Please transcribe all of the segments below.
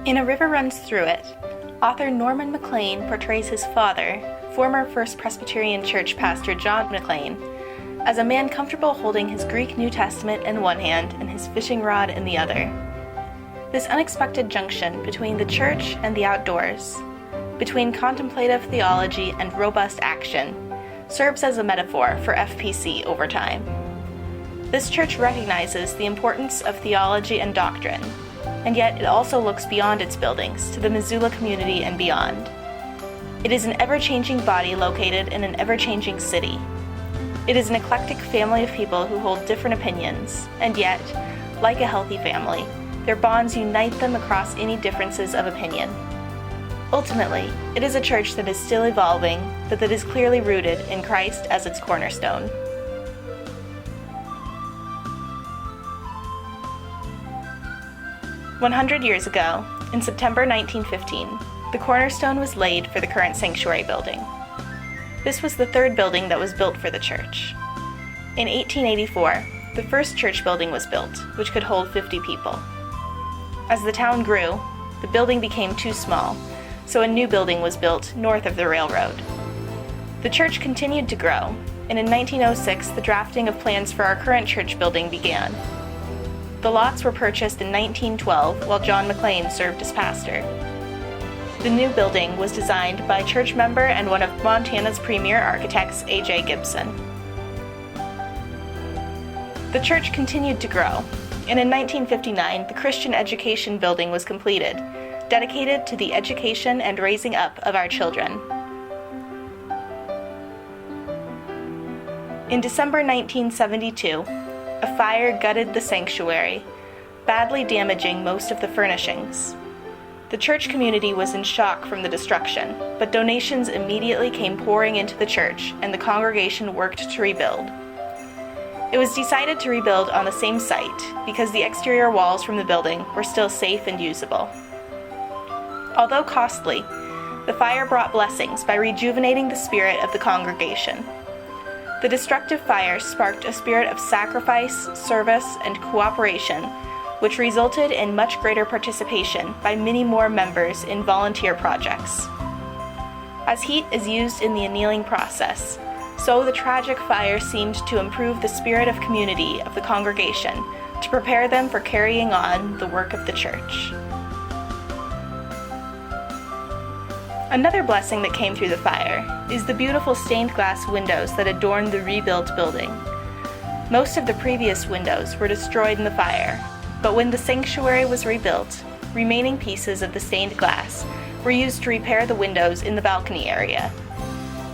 In A River Runs Through It, author Norman McLean portrays his father, former First Presbyterian Church pastor John McLean, as a man comfortable holding his Greek New Testament in one hand and his fishing rod in the other. This unexpected junction between the church and the outdoors, between contemplative theology and robust action, serves as a metaphor for FPC over time. This church recognizes the importance of theology and doctrine, and yet it also looks beyond its buildings to the Missoula community and beyond. It is an ever-changing body located in an ever-changing city. It is an eclectic family of people who hold different opinions, and yet, like a healthy family, their bonds unite them across any differences of opinion. Ultimately, it is a church that is still evolving, but that is clearly rooted in Christ as its cornerstone. "100 years ago, in September 1915, the cornerstone was laid for the current sanctuary building. This was the third building that was built for the church. In 1884, the first church building was built, which could hold 50 people. As the town grew, the building became too small, so a new building was built north of the railroad. The church continued to grow, and in 1906, the drafting of plans for our current church building began. The lots were purchased in 1912 while John McLean served as pastor. The new building was designed by a church member and one of Montana's premier architects, A.J. Gibson. The church continued to grow, and in 1959, the Christian Education Building was completed, dedicated to the education and raising up of our children. In December 1972, a fire gutted the sanctuary, badly damaging most of the furnishings. The church community was in shock from the destruction, but donations immediately came pouring into the church, and the congregation worked to rebuild. It was decided to rebuild on the same site because the exterior walls from the building were still safe and usable. Although costly, the fire brought blessings by rejuvenating the spirit of the congregation. The destructive fire sparked a spirit of sacrifice, service, and cooperation, which resulted in much greater participation by many more members in volunteer projects. As heat is used in the annealing process, so the tragic fire seemed to improve the spirit of community of the congregation to prepare them for carrying on the work of the church. Another blessing that came through the fire is the beautiful stained glass windows that adorn the rebuilt building. Most of the previous windows were destroyed in the fire, but when the sanctuary was rebuilt, remaining pieces of the stained glass were used to repair the windows in the balcony area.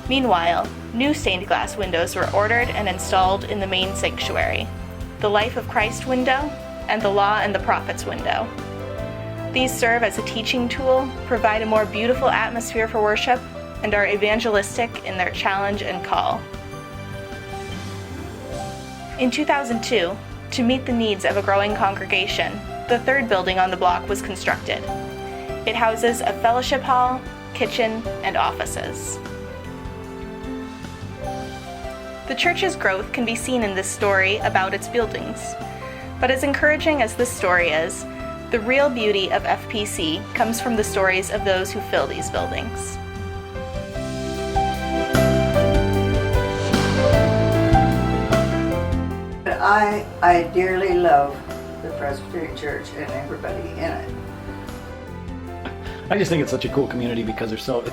Meanwhile, new stained glass windows were ordered and installed in the main sanctuary, the Life of Christ window and the Law and the Prophets window. These serve as a teaching tool, provide a more beautiful atmosphere for worship, and are evangelistic in their challenge and call. In 2002, to meet the needs of a growing congregation, the third building on the block was constructed. It houses a fellowship hall, kitchen, and offices. The church's growth can be seen in this story about its buildings. But as encouraging as this story is, the real beauty of FPC comes from the stories of those who fill these buildings. I dearly love the Presbyterian Church and everybody in it. I just think it's such a cool community because it's not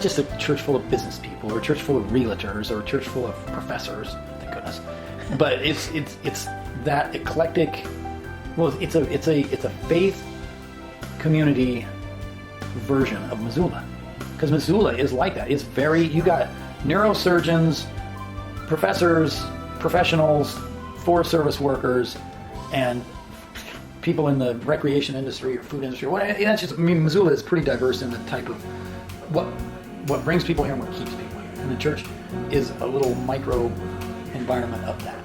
just a church full of business people or a church full of realtors or a church full of professors, thank goodness. But it's that eclectic. Well, it's a faith community version of Missoula, because Missoula is like that. It's you got neurosurgeons, professors, professionals, Forest Service workers, and people in the recreation industry or food industry. Missoula is pretty diverse in the type of what brings people here and what keeps people here. And the church is a little micro environment of that.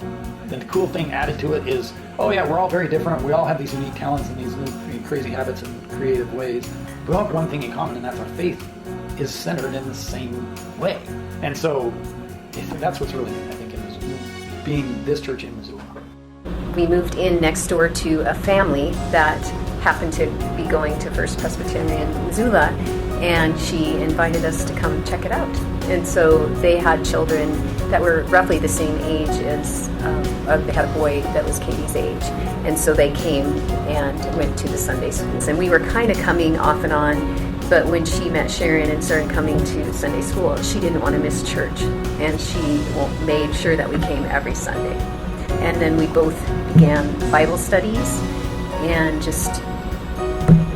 Then the cool thing added to it is, we're all very different. We all have these unique talents and these new crazy habits and creative ways. We all have one thing in common, and that's our faith is centered in the same way. And so that's what's really neat, I think, being this church in Missoula. We moved in next door to a family that happened to be going to First Presbyterian Missoula, and she invited us to come check it out. And so they had children that were roughly the same age as, they had a boy that was Katie's age. And so they came and went to the Sunday schools. And we were kind of coming off and on, but when she met Sharon and started coming to the Sunday school, she didn't want to miss church. And she made sure that we came every Sunday. And then we both began Bible studies and just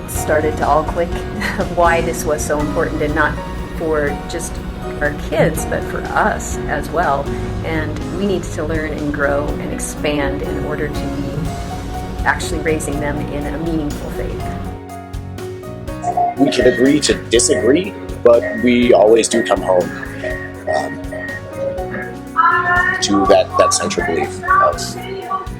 started to all click of why this was so important, and not for just our kids, but for us as well. And we need to learn and grow and expand in order to be actually raising them in a meaningful faith. We can agree to disagree, but we always do come home to that central belief of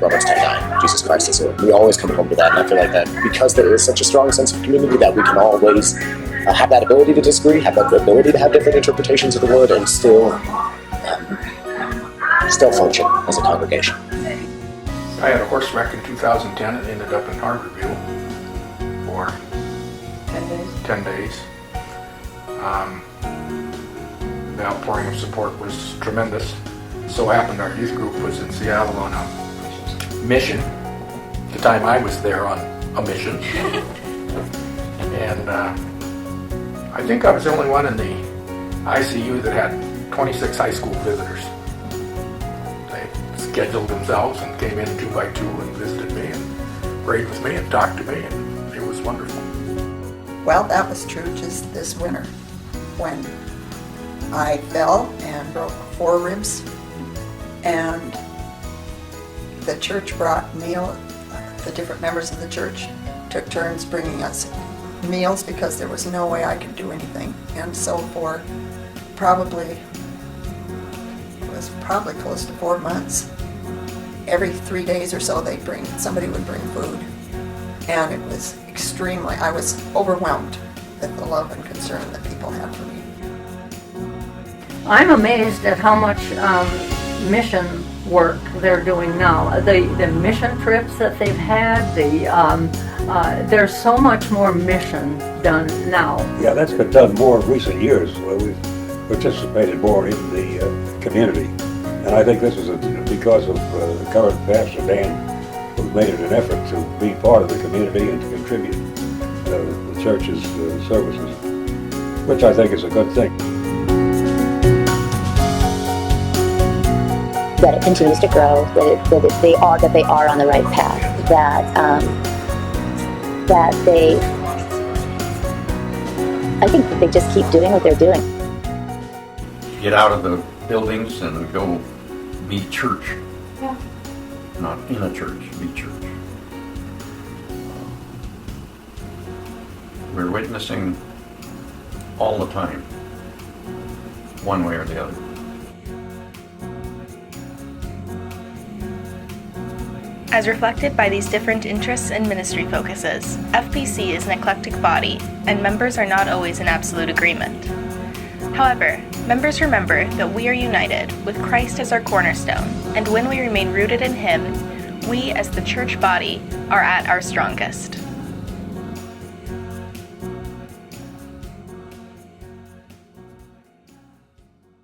Romans 10:9, Jesus Christ is Lord. We always come home to that, and I feel like that because there is such a strong sense of community that we can always have that ability to disagree, have that ability to have different interpretations of the word, and still function as a congregation. I had a horse wreck in 2010 and ended up in Harborview for 10 days. The outpouring of support was tremendous. So happened our youth group was in Seattle on a mission. At the time I was there on a mission. And I think I was the only one in the ICU that had 26 high school visitors. They scheduled themselves and came in 2 by 2 and visited me and prayed with me and talked to me, and it was wonderful. Well, that was true just this winter when I fell and broke 4 ribs, and the church brought meal. The different members of the church took turns bringing us meals because there was no way I could do anything. And so for probably close to 4 months, every 3 days or so somebody would bring food. And it was I was overwhelmed with the love and concern that people had for me. I'm amazed at how much mission work they're doing now. The mission trips that they've had, there's so much more mission done now. Yeah, that's been done more in recent years. We've participated more in the community. And I think this is because of the current pastor, Dan, who made it an effort to be part of the community and to contribute the church's services, which I think is a good thing. That it continues to grow, that they are on the right path, I think that they just keep doing what they're doing. Get out of the buildings and go be church. Yeah. Not in a church, be church. We're witnessing all the time, one way or the other. As reflected by these different interests and ministry focuses, FPC is an eclectic body, and members are not always in absolute agreement. However, members remember that we are united with Christ as our cornerstone, and when we remain rooted in Him, we as the church body are at our strongest.